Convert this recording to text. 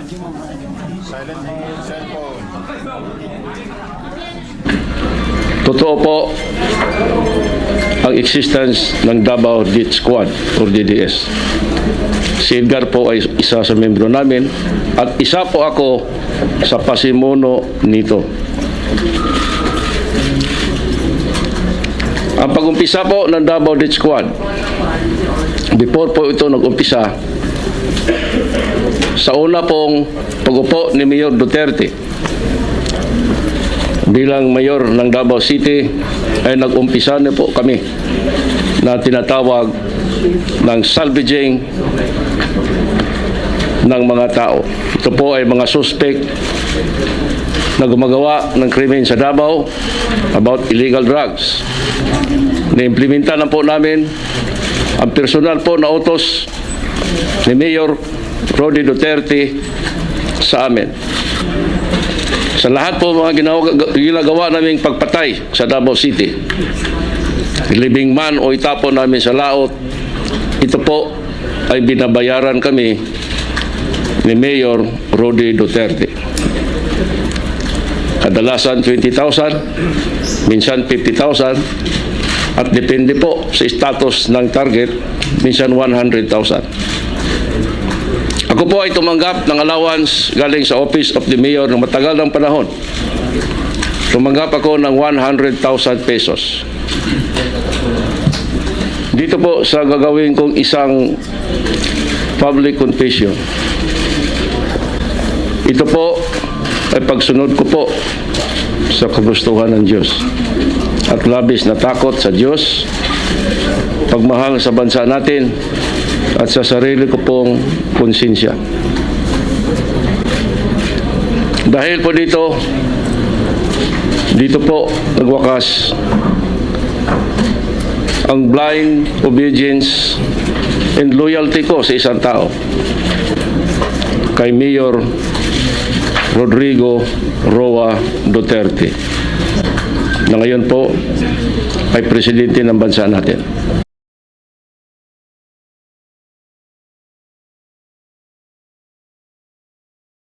Silent mo yung cellphone. Totoo po ang existence ng Davao Death Squad or DDS. Si Edgar po ay isa sa membro namin at isa po ako sa pasimuno nito. Ang pag-umpisa po ng Davao Death Squad, before po ito nag-umpisa, sa una pong pag-upo ni Mayor Duterte bilang mayor ng Davao City, ay nag-umpisa na po kami na tinatawag ng salvaging ng mga tao. Ito po ay mga suspect na gumagawa ng krimen sa Davao about illegal drugs. Na-implementa na po namin ang personal po na utos ni Mayor Rody Duterte sa amin. Sa lahat po mga ginagawa naming pagpatay sa Davao City, libing man o itapon namin sa laot, ito po ay binabayaran kami ni Mayor Rody Duterte. Kadalasan 20,000, minsan 50,000, at depende po sa status ng target, minsan 100,000. Ako po ay tumanggap ng allowance galing sa Office of the Mayor ng matagal ng panahon. Tumanggap ako ng 100,000 pesos. Dito po sa gagawin kong isang public confession. Ito po ay pagsunod ko po sa kagustuhan ng Diyos. At labis na takot sa Diyos, pagmahal sa bansa natin, at sa sarili ko pong konsensya. Dahil po dito po nagwakas ang blind obedience and loyalty ko sa isang tao, kay Mayor Rodrigo Roa Duterte, na ngayon po ay presidente ng bansa natin.